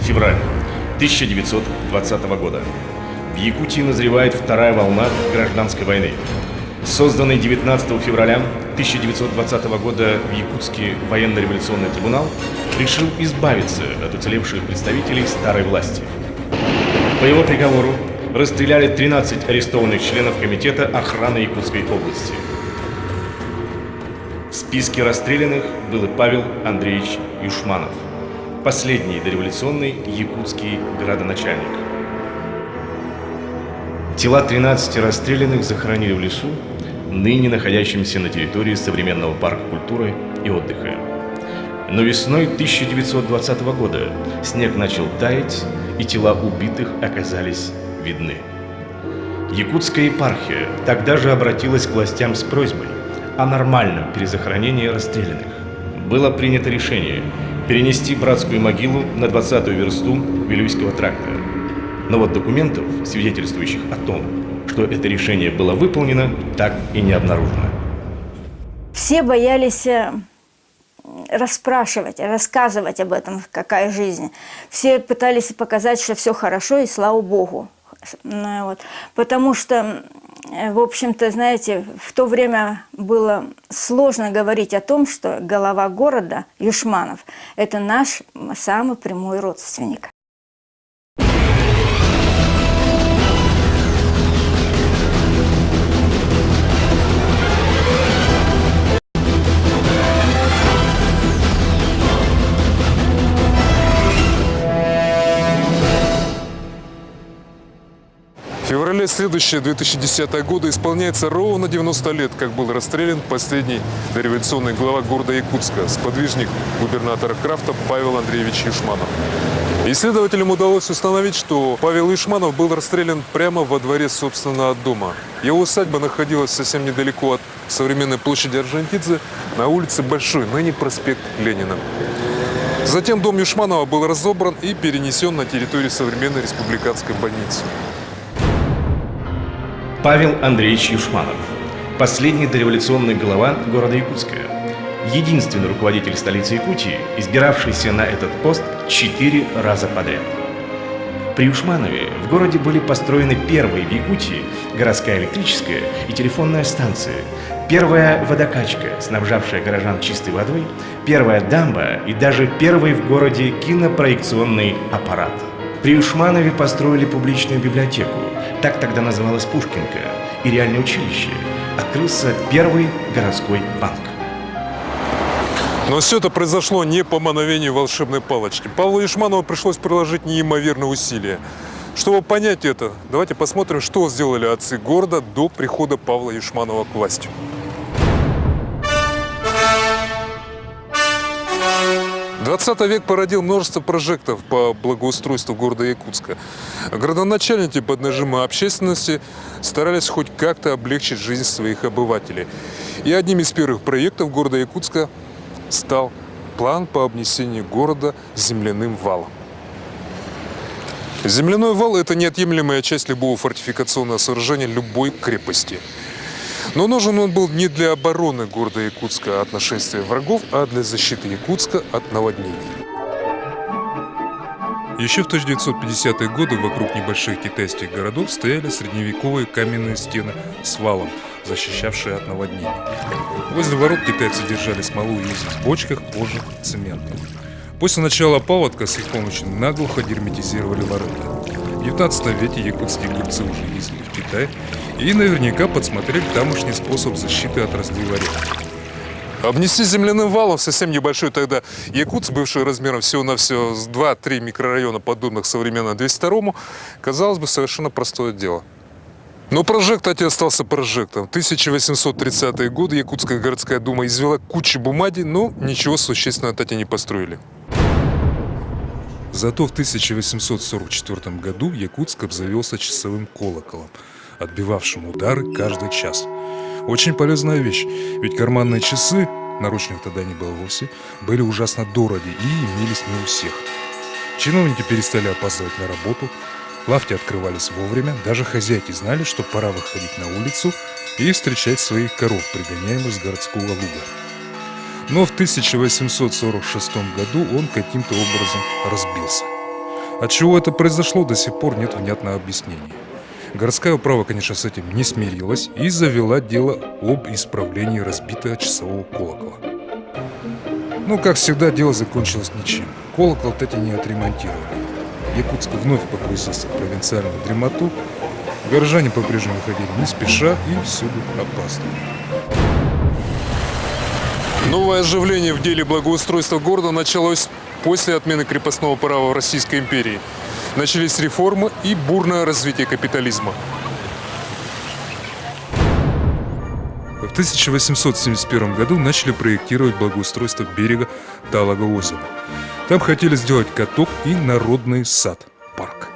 Февраль 1920 года. В Якутии назревает вторая волна гражданской войны. Созданный 19 февраля 1920 года в Якутский военно-революционный трибунал решил избавиться от уцелевших представителей старой власти. По его приговору расстреляли 13 арестованных членов Комитета охраны Якутской области. В списке расстрелянных был и Павел Андреевич Юшманов, последний дореволюционный якутский градоначальник. Тела 13 расстрелянных захоронили в лесу, ныне находящемся на территории современного парка культуры и отдыха. Но весной 1920 года снег начал таять, и тела убитых оказались видны. Якутская епархия тогда же обратилась к властям с просьбой о нормальном перезахоронении расстрелянных. Было принято решение перенести братскую могилу на 20-ю версту Вилюйского тракта. Но вот документов, свидетельствующих о том, что это решение было выполнено, так и не обнаружено. Все боялись расспрашивать, рассказывать об этом, какая жизнь. Все пытались показать, что все хорошо и слава Богу. Вот. Потому что, в общем-то, знаете, в то время было сложно говорить о том, что глава города Юшманов – это наш самый прямой родственник. В феврале следующего 2010 года исполняется ровно 90 лет, как был расстрелян последний дореволюционный глава города Якутска, сподвижник губернатора Крафта Павел Андреевич Юшманов. Исследователям удалось установить, что Павел Юшманов был расстрелян прямо во дворе собственного дома. Его усадьба находилась совсем недалеко от современной площади Орджоникидзе, на улице Большой, ныне проспект Ленина. Затем дом Юшманова был разобран и перенесен на территорию современной республиканской больницы. Павел Андреевич Юшманов, последний дореволюционный глава города Якутска, единственный руководитель столицы Якутии, избиравшийся на этот пост 4 раза подряд. При Юшманове в городе были построены первые в Якутии городская электрическая и телефонная станции, первая водокачка, снабжавшая горожан чистой водой, первая дамба и даже первый в городе кинопроекционный аппарат. При Юшманове построили публичную библиотеку, так тогда называлась Пушкинка, и реальное училище. Открылся первый городской банк. Но все это произошло не по мановению волшебной палочки. Павлу Юшманову пришлось приложить неимоверные усилия. Чтобы понять это, давайте посмотрим, что сделали отцы города до прихода Павла Юшманова к власти. XX век породил множество прожектов по благоустройству города Якутска. Градоначальники под нажимом общественности старались хоть как-то облегчить жизнь своих обывателей. И одним из первых проектов города Якутска стал план по обнесению города земляным валом. Земляной вал – это неотъемлемая часть любого фортификационного сооружения любой крепости. Но нужен он был не для обороны города Якутска от нашествия врагов, а для защиты Якутска от наводнений. Еще в 1950-е годы вокруг небольших китайских городов стояли средневековые каменные стены с валом, защищавшие от наводнений. Возле ворот китайцы держали смолу и в бочках, позже цемент. После начала паводка с их помощью наглухо герметизировали ворота. В 19 веке якутские купцы уже ездили в Китай и наверняка подсмотрели тамошний способ защиты от разлива ворот. Обнести земляным валом совсем небольшой тогда Якутск, бывший размером всего-навсего с 2-3 микрорайона, подобных современно 202-му, казалось бы, совершенно простое дело. Но прожект так и остался прожектом. В 1830-е годы Якутская городская дума извела кучу бумаги, но ничего существенного так и не построили. Зато в 1844 году Якутск обзавелся часовым колоколом, отбивавшим удары каждый час. Очень полезная вещь, ведь карманные часы, наручных тогда не было вовсе, были ужасно дороги и имелись не у всех. Чиновники перестали опаздывать на работу, лавки открывались вовремя, даже хозяйки знали, что пора выходить на улицу и встречать своих коров, пригоняемых с городского луга. Но в 1846 году он каким-то образом разбился. Отчего это произошло, до сих пор нет внятного объяснения. Городская управа, конечно, с этим не смирилась и завела дело об исправлении разбитого часового колокола. Но, как всегда, дело закончилось ничем. Колокол так и не отремонтировали. Якутск вновь погрузился в провинциальную дремоту. Горожане по-прежнему ходили не спеша и всюду опаздывали. Новое оживление в деле благоустройства города началось после отмены крепостного права в Российской империи. Начались реформы и бурное развитие капитализма. В 1871 году начали проектировать благоустройство берега Талого озера. Там хотели сделать каток и народный сад, парк.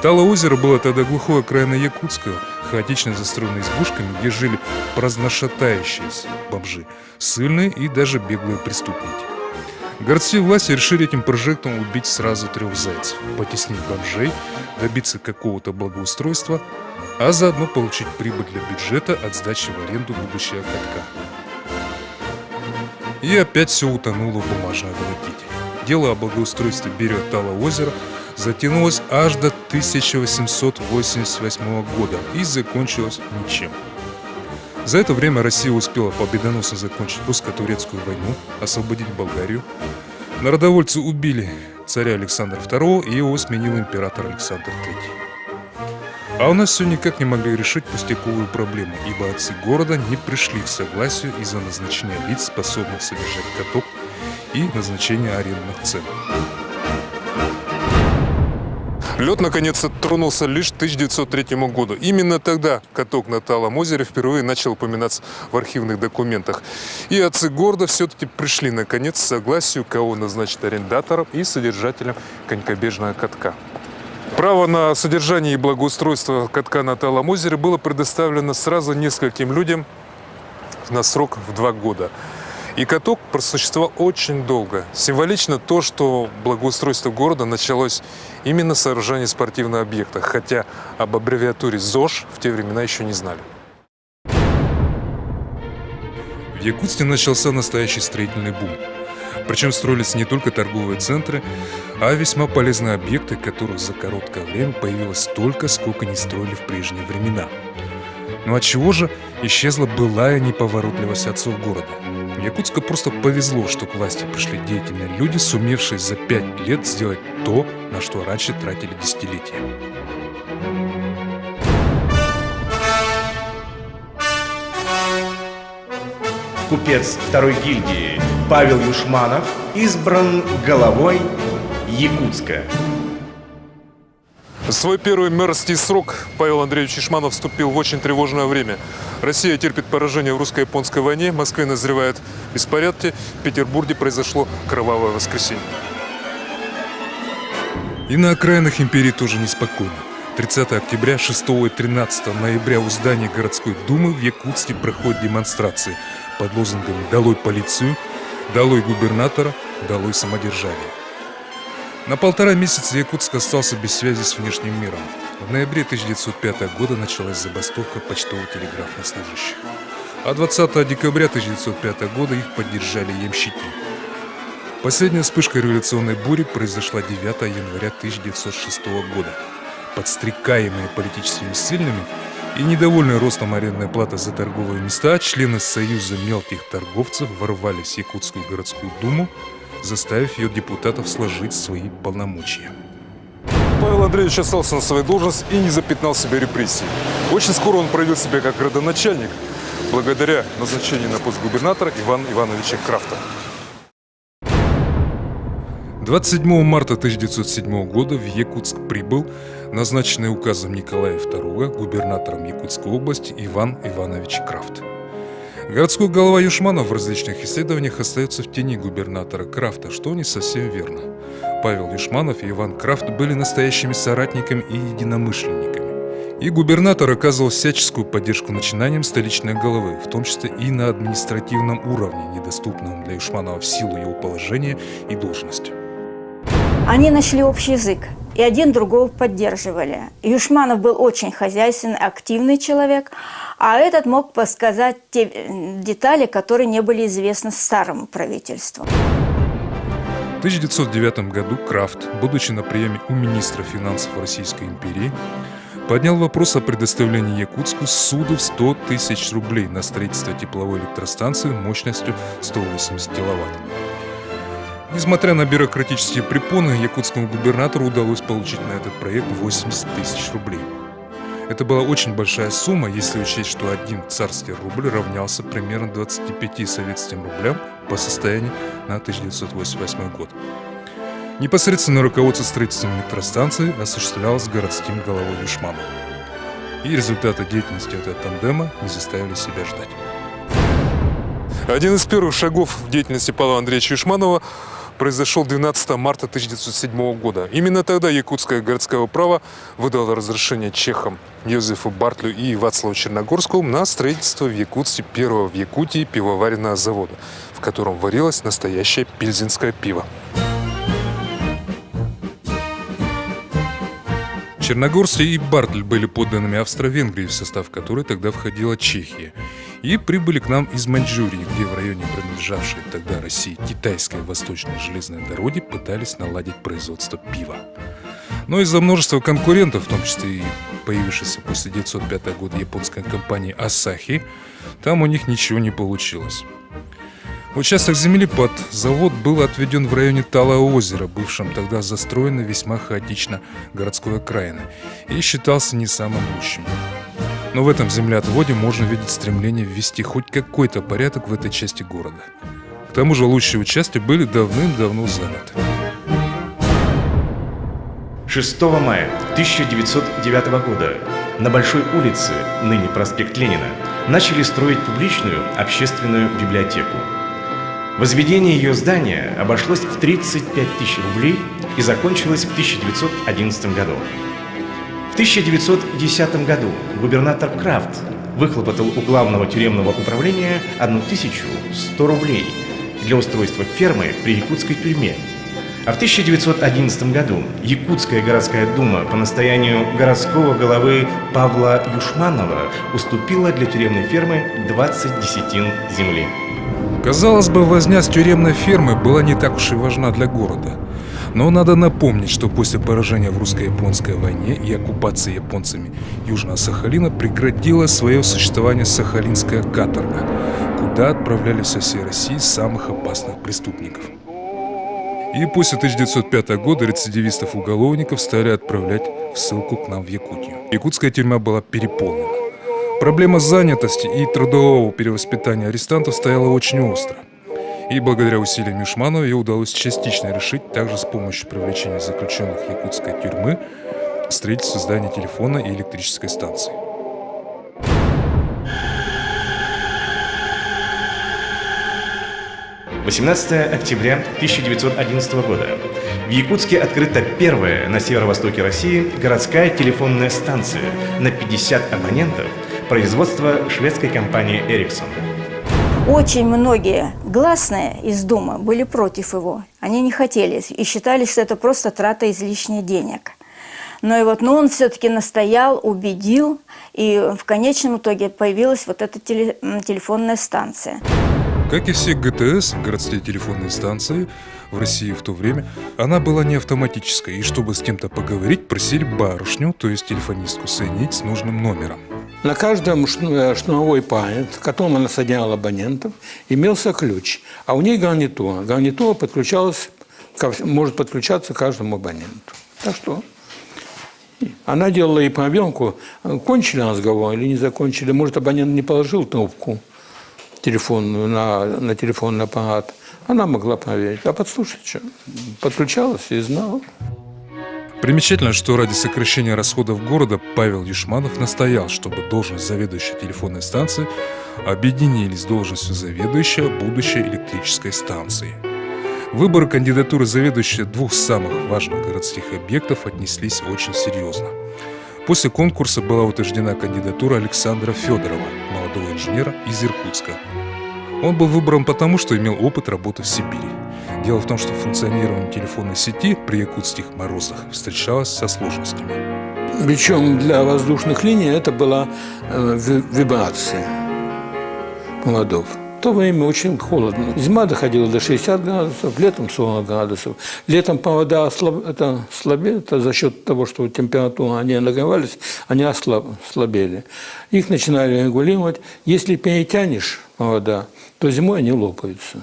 Талое озеро было тогда глухой окраиной Якутска, хаотично застроенной избушками, где жили праздношатающиеся бомжи, ссыльные и даже беглые преступники. Городские власти решили этим проектом убить сразу 3 зайцев, потеснить бомжей, добиться какого-то благоустройства, а заодно получить прибыль для бюджета от сдачи в аренду будущего катка. И опять все утонуло в бумажной волоките. Дело о благоустройстве берега Талого озера затянулось аж до 1888 года и закончилось ничем. За это время Россия успела победоносно закончить русско-турецкую войну, освободить Болгарию. Народовольцы убили царя Александра II, и его сменил император Александр III. А у нас все никак не могли решить пустяковую проблему, ибо отцы города не пришли к согласию из-за назначения лиц, способных содержать каток, и назначения арендных цен. Лед наконец-то тронулся лишь к 1903 году. Именно тогда каток на Талом озере впервые начал упоминаться в архивных документах. И отцы города все-таки пришли наконец к согласию, кого назначить арендатором и содержателем конькобежного катка. Право на содержание и благоустройство катка на Талом озере было предоставлено сразу нескольким людям на срок в 2 года. И каток просуществовал очень долго. Символично то, что благоустройство города началось именно с сооружения спортивного объекта, хотя об аббревиатуре ЗОЖ в те времена еще не знали. В Якутске начался настоящий строительный бум. Причем строились не только торговые центры, а весьма полезные объекты, которых за короткое время появилось столько, сколько не строили в прежние времена. Но отчего же исчезла былая неповоротливость отцов города? Якутску просто повезло, что к власти пришли деятельные люди, сумевшие за 5 лет сделать то, на что раньше тратили десятилетия. Купец второй гильдии Павел Юшманов избран головой Якутска. В свой первый мэрский срок Павел Андреевич Юшманов вступил в очень тревожное время. Россия терпит поражение в русско-японской войне, в Москве назревают беспорядки, в Петербурге произошло кровавое воскресенье. И на окраинах империи тоже неспокойно. 30 октября, 6 и 13 ноября у здания городской думы в Якутске проходят демонстрации под лозунгами «Долой полицию», «Долой губернатора», «Долой самодержавие». На 1,5 месяца Якутск остался без связи с внешним миром. В ноябре 1905 года началась забастовка почтово-телеграфных служащих. А 20 декабря 1905 года их поддержали ямщики. Последняя вспышка революционной бури произошла 9 января 1906 года. Подстрекаемые политическими сильными и недовольные ростом арендной платы за торговые места, члены Союза мелких торговцев ворвались в Якутскую городскую думу, заставив ее депутатов сложить свои полномочия. Павел Андреевич остался на своей должности и не запятнал себе репрессий. Очень скоро он проявил себя как градоначальник, благодаря назначению на пост губернатора Ивана Ивановича Крафта. 27 марта 1907 года в Якутск прибыл назначенный указом Николая II губернатором Якутской области Иван Иванович Крафт. Городской голова Юшманов в различных исследованиях остается в тени губернатора Крафта, что не совсем верно. Павел Юшманов и Иван Крафт были настоящими соратниками и единомышленниками. И губернатор оказывал всяческую поддержку начинаниям столичной головы, в том числе и на административном уровне, недоступном для Юшманова в силу его положения и должности. Они нашли общий язык и один другого поддерживали. Юшманов был очень хозяйственный, активный человек, а этот мог подсказать те детали, которые не были известны старому правительству. В 1909 году Крафт, будучи на приеме у министра финансов Российской империи, поднял вопрос о предоставлении Якутску суду в 100 тысяч рублей на строительство тепловой электростанции мощностью 180 киловатт. Несмотря на бюрократические препоны, якутскому губернатору удалось получить на этот проект 80 тысяч рублей. Это была очень большая сумма, если учесть, что один царский рубль равнялся примерно 25 советским рублям по состоянию на 1988 год. Непосредственно руководство строительством электростанции осуществлялось городским головой Юшмановым. И результаты деятельности этого тандема не заставили себя ждать. Один из первых шагов в деятельности Павла Андреевича Юшманова произошел 12 марта 1907 года. Именно тогда якутское городское управа выдало разрешение чехам Йозефу Бартлю и Вацлаву Черногорскому на строительство в Якутске первого в Якутии пивоваренного завода, в котором варилось настоящее пильзенское пиво. Черногорский и Бартль были подданными Австро-Венгрии, в состав которой тогда входила Чехия, и прибыли к нам из Маньчжурии, где в районе принадлежавшей тогда России китайской восточной железной дороги пытались наладить производство пива. Но из-за множества конкурентов, в том числе и появившейся после 1905 года японской компании Asahi, там у них ничего не получилось. Участок земли под завод был отведен в районе Талого озера, бывшем тогда застроено весьма хаотично городской окраины, и считался не самым лучшим. Но в этом землеотводе можно видеть стремление ввести хоть какой-то порядок в этой части города. К тому же лучшие участки были давным-давно заняты. 6 мая 1909 года на Большой улице, ныне проспект Ленина, начали строить публичную общественную библиотеку. Возведение ее здания обошлось в 35 тысяч рублей и закончилось в 1911 году. В 1910 году губернатор Крафт выхлопотал у главного тюремного управления 1100 рублей для устройства фермы при якутской тюрьме. А в 1911 году Якутская городская дума по настоянию городского головы Павла Юшманова уступила для тюремной фермы 20 десятин земли. Казалось бы, возня с тюремной фермой была не так уж и важна для города. Но надо напомнить, что после поражения в русско-японской войне и оккупации японцами Южного Сахалина прекратила свое существование Сахалинская каторга, куда отправляли со всей России самых опасных преступников. И после 1905 года рецидивистов-уголовников стали отправлять в ссылку к нам в Якутию. Якутская тюрьма была переполнена. Проблема занятости и трудового перевоспитания арестантов стояла очень остро. И благодаря усилиям Юшманова ее удалось частично решить также с помощью привлечения заключенных якутской тюрьмы к строительству здания телефона и электрической станции. – 18 октября 1911 года. В Якутске открыта первая на северо-востоке России городская телефонная станция на 50 абонентов производства шведской компании «Эриксон». Очень многие гласные из Думы были против его. Они не хотели и считали, что это просто трата излишних денег. Но он все-таки настоял, убедил, и в конечном итоге появилась вот эта телефонная станция. Как и все ГТС, городские телефонные станции в России в то время, она была не автоматической, и чтобы с кем-то поговорить, просили барышню, то есть телефонистку, соединить с нужным номером. На каждом шнуровой память, к которому она соединяла абонентов, имелся ключ, а у ней гарнитура. Гарнитура может подключаться к каждому абоненту. Так что она делала и проверку, кончили разговор или не закончили. Может, абонент не положил трубку телефонную на телефонный аппарат. Она могла проверить. А подслушать что? Подключалась и знала. Примечательно, что ради сокращения расходов города Павел Юшманов настоял, чтобы должность заведующей телефонной станции объединились с должностью заведующего будущей электрической станции. Выборы кандидатуры заведующей двух самых важных городских объектов отнеслись очень серьезно. После конкурса была утверждена кандидатура Александра Федорова, молодого инженера из Иркутска. Он был выбран потому, что имел опыт работы в Сибири. Дело в том, что функционирование телефонной сети при якутских морозах встречалось со сложностями. Причем для воздушных линий это была вибрация проводов. то время очень холодно. Зима доходила до 60 градусов, летом 40 градусов. Летом вода слабее, это за счет того, что температура, они нагревались, они слабели. Их начинали регулировать. Если перетянешь провода, то зимой они лопаются.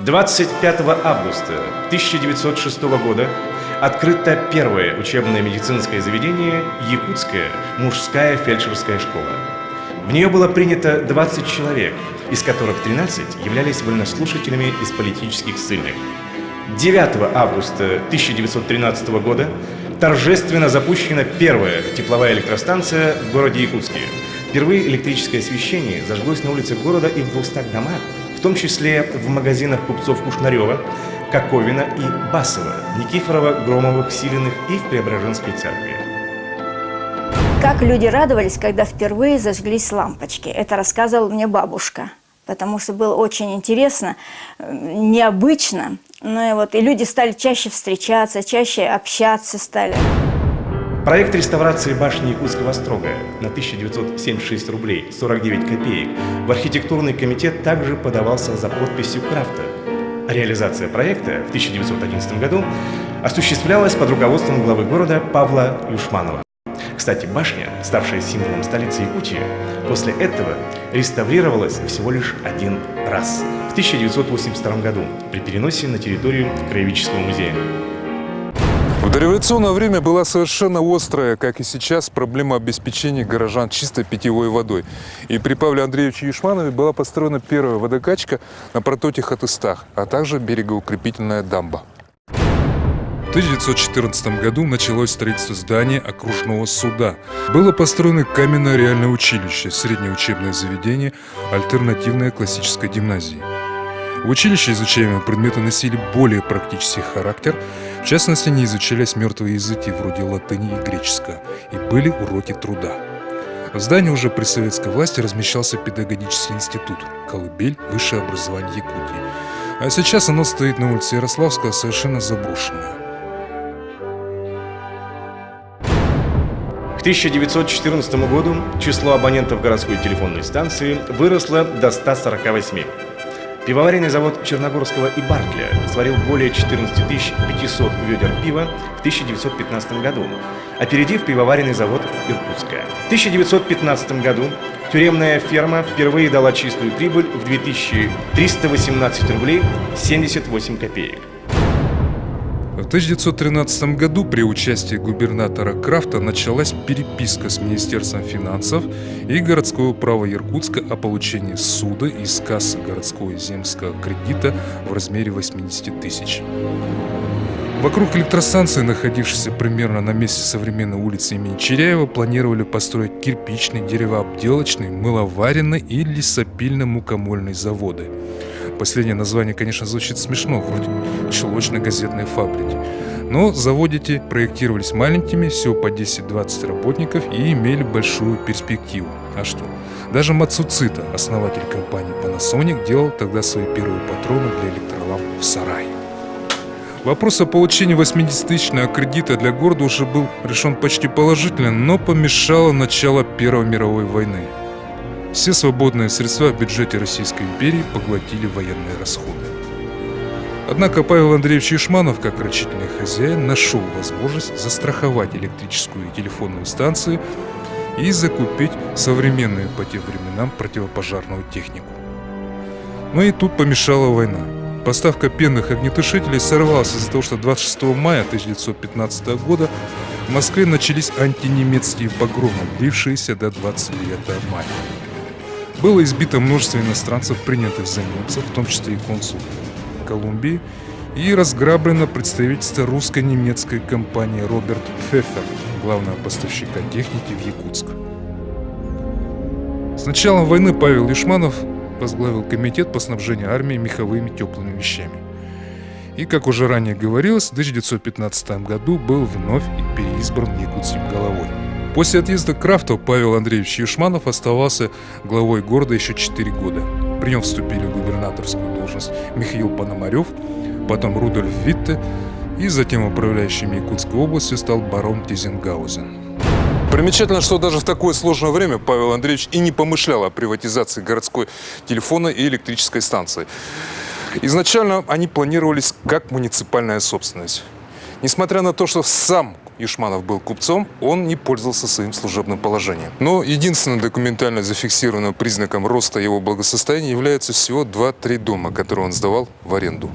25 августа 1906 года открыто первое учебное медицинское заведение «Якутская мужская фельдшерская школа». В нее было принято 20 человек, из которых 13 являлись вольнослушателями из политических ссыльных. 9 августа 1913 года торжественно запущена первая тепловая электростанция в городе Якутске. Впервые электрическое освещение зажглось на улице города и в 200 домах, в том числе в магазинах купцов Кушнарева, Коковина и Басова, Никифорова, Громовых, Силиных и в Преображенской церкви. Как люди радовались, когда впервые зажглись лампочки. Это рассказывала мне бабушка, потому что было очень интересно, необычно. Ну и люди стали чаще встречаться, чаще общаться стали. Проект реставрации башни Якутского острога на 1976 рублей 49 копеек в архитектурный комитет также подавался за подписью Крафта. Реализация проекта в 1911 году осуществлялась под руководством главы города Павла Юшманова. Кстати, башня, ставшая символом столицы Якутии, после этого реставрировалась всего лишь один раз – в 1982 году при переносе на территорию Краеведческого музея. В дореволюционное время была совершенно острая, как и сейчас, проблема обеспечения горожан чистой питьевой водой. И при Павле Андреевиче Юшманове была построена первая водокачка на протоке Хатыстах, а также берегоукрепительная дамба. В 1914 году началось строительство здания окружного суда. Было построено каменное реальное училище, среднее учебное заведение, альтернативная классической гимназии. В училище изучаемые предметы носили более практический характер. В частности, не изучались мертвые языки вроде латыни и греческого, и были уроки труда. В здании уже при советской власти размещался педагогический институт «Колыбель. Высшее образование Якутии». А сейчас оно стоит на улице Ярославского, совершенно заброшенное. К 1914 году число абонентов городской телефонной станции выросло до 148. Пивоваренный завод Черногорского и Бартля сварил более 14 500 ведер пива в 1915 году, опередив пивоваренный завод Иркутска. В 1915 году тюремная ферма впервые дала чистую прибыль в 2318 рублей 78 копеек. В 1913 году при участии губернатора Крафта началась переписка с Министерством финансов и городского права Иркутска о получении суда из кассы городского земского кредита в размере 80 тысяч. Вокруг электростанции, находившейся примерно на месте современной улицы имени Черяева, планировали построить кирпичный, деревообделочный, мыловаренный и лесопильно-мукомольный заводы. Последнее название, конечно, звучит смешно, вроде чулочно-газетной фабрики. Но заводы эти проектировались маленькими, всего по 10-20 работников и имели большую перспективу. А что? Даже Мацуцита, основатель компании Panasonic, делал тогда свои первые патроны для электроламп в сарае. Вопрос о получении 80-тысячного кредита для города уже был решен почти положительно, но помешало начало Первой мировой войны. Все свободные средства в бюджете Российской империи поглотили военные расходы. Однако Павел Андреевич Юшманов, как рачительный хозяин, нашел возможность застраховать электрическую и телефонную станции и закупить современную по тем временам противопожарную технику. Но и тут помешала война. Поставка пенных огнетушителей сорвалась из-за того, что 26 мая 1915 года в Москве начались антинемецкие погромы, длившиеся до 29 мая. Было избито множество иностранцев, принятых за немцев, в том числе и консул Колумбии, и разграблено представительство русско-немецкой компании Роберт Пфеффер, главного поставщика техники в Якутск. С началом войны Павел Юшманов возглавил комитет по снабжению армии меховыми теплыми вещами. И, как уже ранее говорилось, в 1915 году был вновь переизбран якутским головой. После отъезда Крафта Павел Андреевич Юшманов оставался главой города еще 4 года. При нем вступили в губернаторскую должность Михаил Пономарев, потом Рудольф Витте, и затем управляющим Якутской областью стал барон Тизенгаузен. Примечательно, что даже в такое сложное время Павел Андреевич и не помышлял о приватизации городской телефонной и электрической станции. Изначально они планировались как муниципальная собственность. Несмотря на то, что сам Юшманов был купцом, он не пользовался своим служебным положением. Но единственным документально зафиксированным признаком роста его благосостояния является всего 2-3 дома, которые он сдавал в аренду.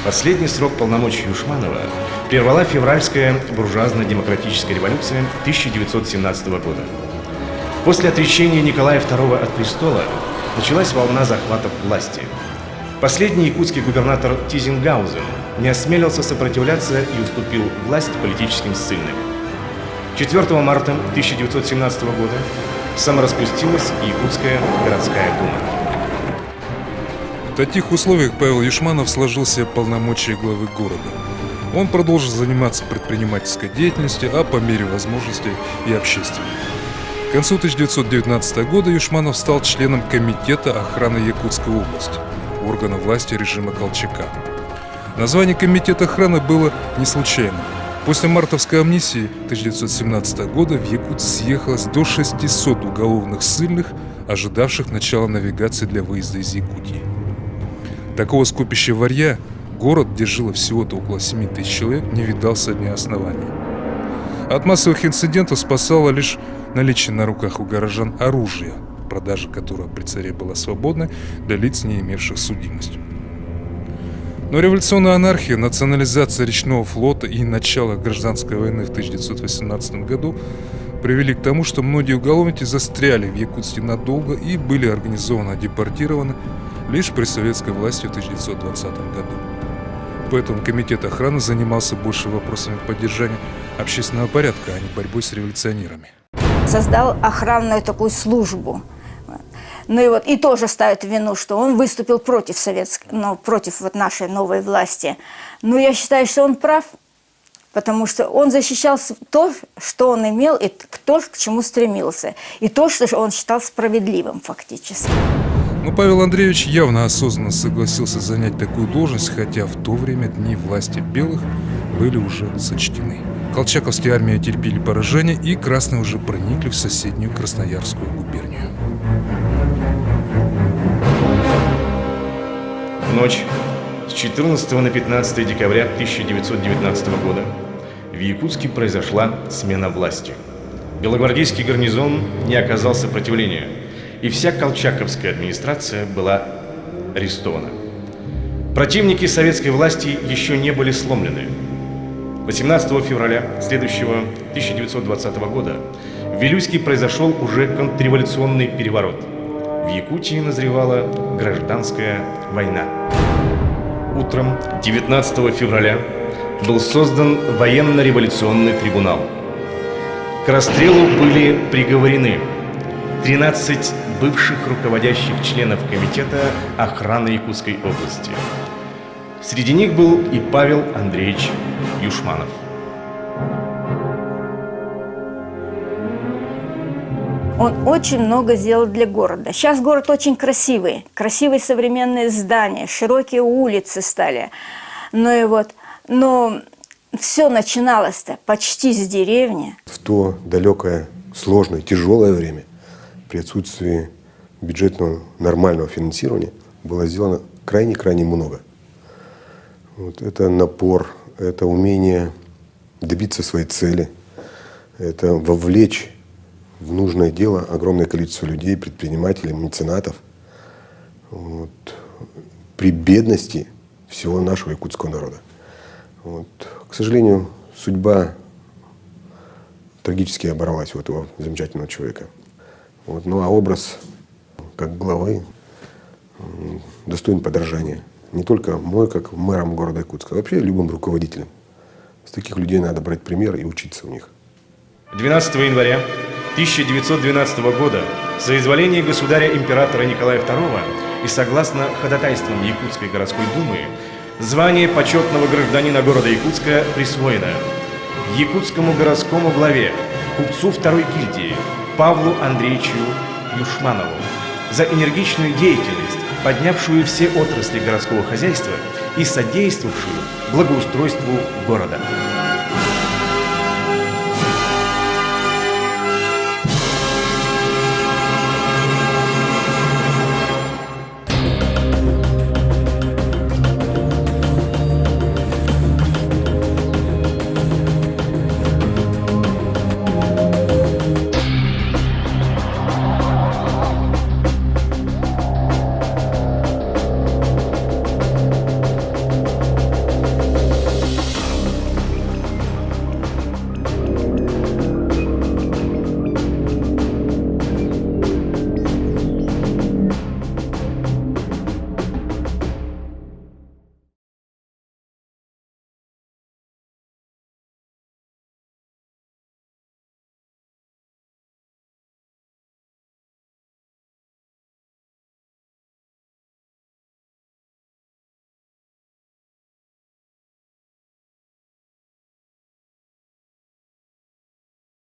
Последний срок полномочий Юшманова прервала февральская буржуазно-демократическая революция 1917 года. После отречения Николая II от престола началась волна захватов власти. Последний якутский губернатор Тизенгаузен не осмелился сопротивляться и уступил власть политическим ссыльным. 4 марта 1917 года самораспустилась Якутская городская дума. В таких условиях Павел Юшманов сложил себе полномочия главы города. Он продолжил заниматься предпринимательской деятельностью, а по мере возможностей и общественной. К концу 1919 года Юшманов стал членом Комитета охраны Якутской области, органа власти режима Колчака. Название Комитета охраны было не случайным. После мартовской амнистии 1917 года в Якут съехалось до 600 уголовных ссыльных, ожидавших начала навигации для выезда из Якутии. Такого скопища варья город, где жило всего-то около 7 тысяч человек, не видал со дня основания. От массовых инцидентов спасало лишь наличие на руках у горожан оружия, продажа которого при царе была свободной для лиц, не имевших судимость. Но революционная анархия, национализация речного флота и начало гражданской войны в 1918 году привели к тому, что многие уголовники застряли в Якутске надолго и были организованно депортированы лишь при советской власти в 1920 году. Поэтому Комитет охраны занимался больше вопросами поддержания общественного порядка, а не борьбой с революционерами. Создал охранную такую службу. Ну и вот и тоже ставят в вину, что он выступил против против вот нашей новой власти. Но я считаю, что он прав, потому что он защищал то, что он имел, и то, к чему стремился, и то, что он считал справедливым фактически. Но Павел Андреевич явно осознанно согласился занять такую должность, хотя в то время дни власти белых были уже сочтены. Колчаковские армии терпели поражение, и красные уже проникли в соседнюю Красноярскую губернию. В ночь с 14 на 15 декабря 1919 года в Якутске произошла смена власти. Белогвардейский гарнизон не оказал сопротивления, и вся колчаковская администрация была арестована. Противники советской власти еще не были сломлены. 18 февраля следующего 1920 года в Вилюйске произошел уже контрреволюционный переворот. В Якутии назревала гражданская война. Утром 19 февраля был создан военно-революционный трибунал. К расстрелу были приговорены 13 бывших руководящих членов Комитета охраны Якутской области. Среди них был и Павел Андреевич Юшманов. Он очень много сделал для города. Сейчас город очень красивый. Красивые современные здания, широкие улицы стали. Но все начиналось-то почти с деревни. В то далекое, сложное, тяжелое время, при отсутствии бюджетного нормального финансирования, было сделано крайне-крайне много. Вот это напор, это умение добиться своей цели, это вовлечь в нужное дело огромное количество людей, предпринимателей, меценатов. Вот. При бедности всего нашего якутского народа. Вот. К сожалению, судьба трагически оборвалась у этого замечательного человека. Вот. Ну а образ как главы достоин подражания. Не только мой, как мэром города Якутска, а вообще любым руководителем. С таких людей надо брать пример и учиться у них. 12 января 1912 года соизволение государя-императора Николая II и согласно ходатайствам Якутской городской думы звание почетного гражданина города Якутска присвоено якутскому городскому главе, купцу второй гильдии Павлу Андреевичу Юшманову за энергичную деятельность, поднявшую все отрасли городского хозяйства и содействовавшую благоустройству города.